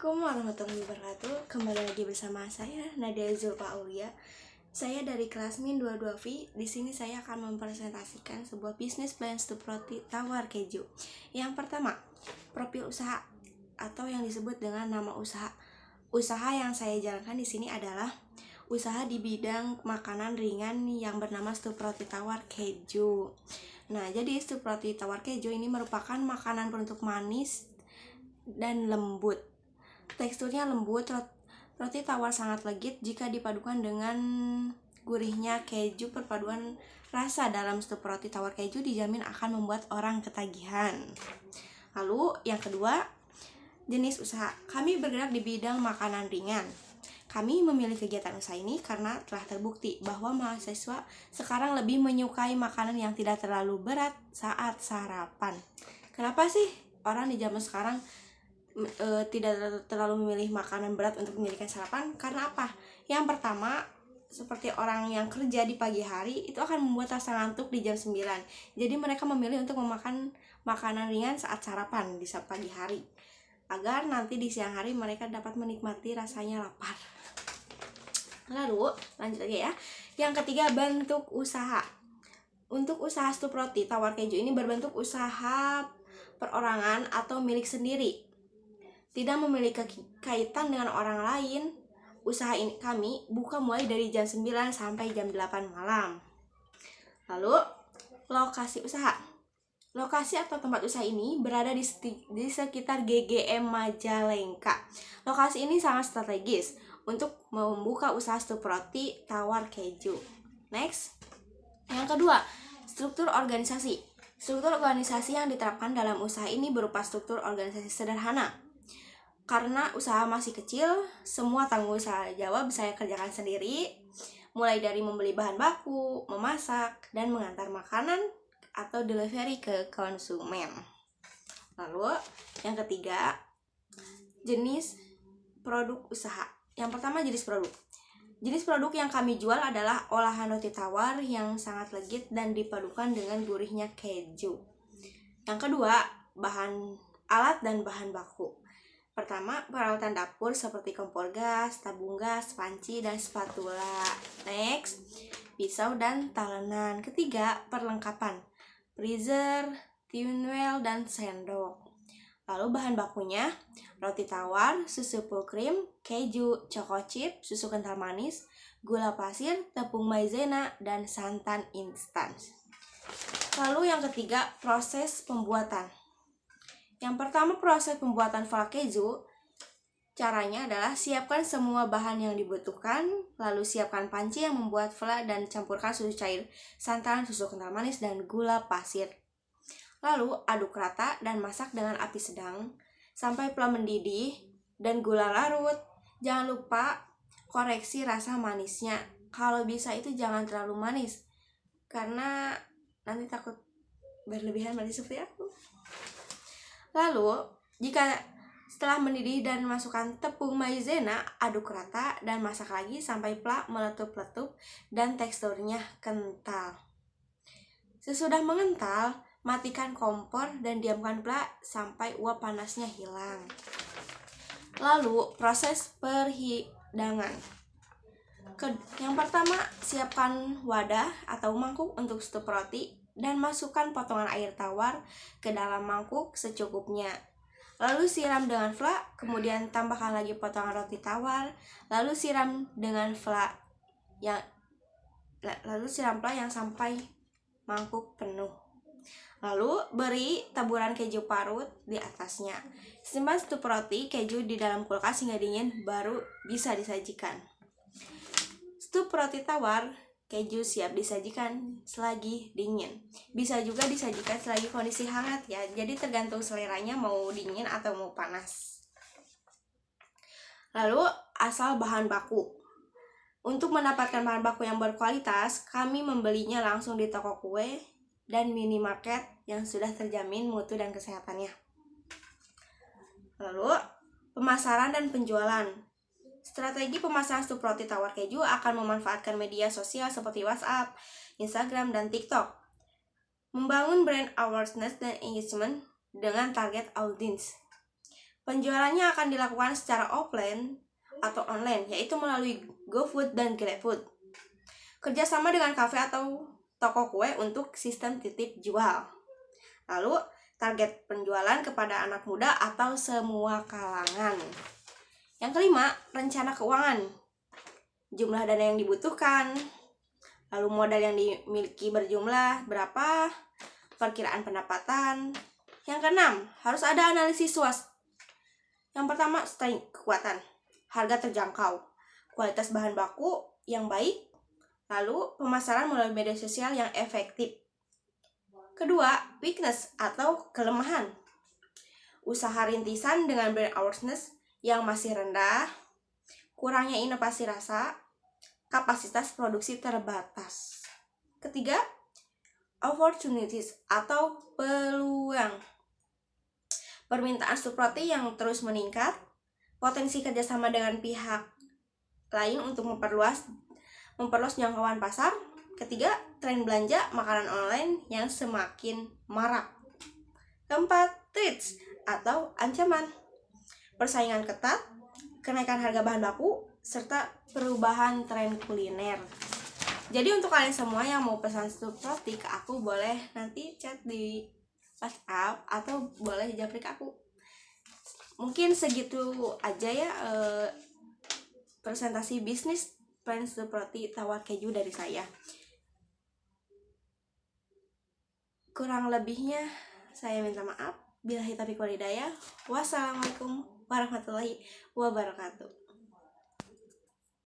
Assalamualaikum warahmatullahi wabarakatuh. Kembali lagi bersama saya Nadia Zulfa Aulia. Saya dari kelas Min 22V. Di sini saya akan mempresentasikan sebuah bisnis plan seperti tawar keju. Yang pertama, profil usaha atau yang disebut dengan nama usaha. Usaha yang saya jalankan di sini adalah usaha di bidang makanan ringan yang bernama Stup Roti Tawar Keju. Nah, jadi Stup Roti Tawar Keju ini merupakan makanan berbentuk manis dan lembut. Teksturnya lembut, roti tawar sangat legit jika dipadukan dengan gurihnya keju. Perpaduan rasa dalam stup roti tawar keju dijamin akan membuat orang ketagihan. Lalu yang kedua, jenis usaha. Kami bergerak di bidang makanan ringan. Kami memilih kegiatan usaha ini karena telah terbukti bahwa mahasiswa sekarang lebih menyukai makanan yang tidak terlalu berat saat sarapan. Kenapa sih orang di zaman sekarang tidak terlalu memilih makanan berat untuk menjadikan sarapan? Karena apa? Yang pertama, seperti orang yang kerja di pagi hari itu akan membuat rasa ngantuk di jam 9. Jadi mereka memilih untuk memakan makanan ringan saat sarapan di saat pagi hari, agar nanti di siang hari mereka dapat menikmati rasanya lapar. Lalu lanjut lagi ya. Yang ketiga, bentuk usaha. Untuk usaha stup roti tawar keju ini berbentuk usaha perorangan atau milik sendiri, tidak memiliki kaitan dengan orang lain. Usaha ini kami buka mulai dari jam 9 sampai jam 8 malam. Lalu, lokasi usaha. Lokasi atau tempat usaha ini berada di sekitar GGM Majalengka. Lokasi ini sangat strategis untuk membuka usaha stup roti tawar keju. Next. Yang kedua, struktur organisasi. Struktur organisasi yang diterapkan dalam usaha ini berupa struktur organisasi sederhana. Karena usaha masih kecil, semua tanggung jawab saya kerjakan sendiri, mulai dari membeli bahan baku, memasak, dan mengantar makanan atau delivery ke konsumen. Lalu, yang ketiga, jenis produk usaha. Yang pertama, jenis produk. Jenis produk yang kami jual adalah olahan roti tawar yang sangat legit dan dipadukan dengan gurihnya keju. Yang kedua, alat dan bahan baku. Pertama, peralatan dapur seperti kompor gas, tabung gas, panci, dan spatula. Next, pisau dan talenan. Ketiga, perlengkapan, freezer, tinwell, dan sendok. Lalu bahan bakunya, roti tawar, susu full cream, keju, choco chip, susu kental manis, gula pasir, tepung maizena, dan santan instan. Lalu yang ketiga, proses pembuatan. Yang pertama, proses pembuatan flan keju. Caranya adalah siapkan semua bahan yang dibutuhkan, lalu siapkan panci yang membuat flan dan campurkan susu cair, santan, susu kental manis, dan gula pasir. Lalu aduk rata dan masak dengan api sedang sampai flan mendidih dan gula larut. Jangan lupa koreksi rasa manisnya. Kalau bisa itu jangan terlalu manis, karena nanti takut berlebihan manis seperti aku. Lalu, jika setelah mendidih dan masukkan tepung maizena, aduk rata dan masak lagi sampai flan meletup-letup dan teksturnya kental. Sesudah mengental, matikan kompor dan diamkan flan sampai uap panasnya hilang. Lalu, proses perhidangan. Yang pertama, siapkan wadah atau mangkuk untuk stup roti dan masukkan potongan air tawar ke dalam mangkuk secukupnya. Lalu siram dengan flan, kemudian tambahkan lagi potongan roti tawar, lalu siram flan yang sampai mangkuk penuh. Lalu beri taburan keju parut di atasnya. Simpan stup roti keju di dalam kulkas hingga dingin, baru bisa disajikan. Stup roti tawar keju siap disajikan selagi dingin. Bisa juga disajikan selagi kondisi hangat ya. Jadi tergantung seleranya mau dingin atau mau panas. Lalu asal bahan baku. Untuk mendapatkan bahan baku yang berkualitas, kami membelinya langsung di toko kue dan minimarket yang sudah terjamin mutu dan kesehatannya. Lalu pemasaran dan penjualan. Strategi pemasaran stup roti tawar keju akan memanfaatkan media sosial seperti WhatsApp, Instagram, dan TikTok. Membangun brand awareness dan engagement dengan target audience. Penjualannya akan dilakukan secara offline atau online, yaitu melalui GoFood dan GrabFood. Kerjasama dengan kafe atau toko kue untuk sistem titip jual. Lalu, target penjualan kepada anak muda atau semua kalangan. Yang kelima, rencana keuangan. Jumlah dana yang dibutuhkan, lalu modal yang dimiliki berjumlah berapa, perkiraan pendapatan. Yang keenam, harus ada analisis SWOT. Yang pertama, strength, kekuatan, harga terjangkau, kualitas bahan baku yang baik, lalu pemasaran melalui media sosial yang efektif. Kedua, weakness atau kelemahan, usaha rintisan dengan brand awareness yang masih rendah, kurangnya inovasi rasa, kapasitas produksi terbatas. Ketiga, opportunities atau peluang, permintaan Suproti yang terus meningkat, potensi kerjasama dengan pihak lain untuk memperluas jangkauan pasar. Ketiga, tren belanja makanan online yang semakin marak. Keempat, threats atau ancaman, persaingan ketat, kenaikan harga bahan baku, serta perubahan tren kuliner. Jadi untuk kalian semua yang mau pesan Suproti ke aku, boleh nanti chat di WhatsApp atau boleh japri ke aku. Mungkin segitu aja ya presentasi bisnis plan Suproti tawar keju dari saya. Kurang lebihnya saya minta maaf. Billahi taufiq wal hidayah. Wassalamualaikum warahmatullahi wabarakatuh.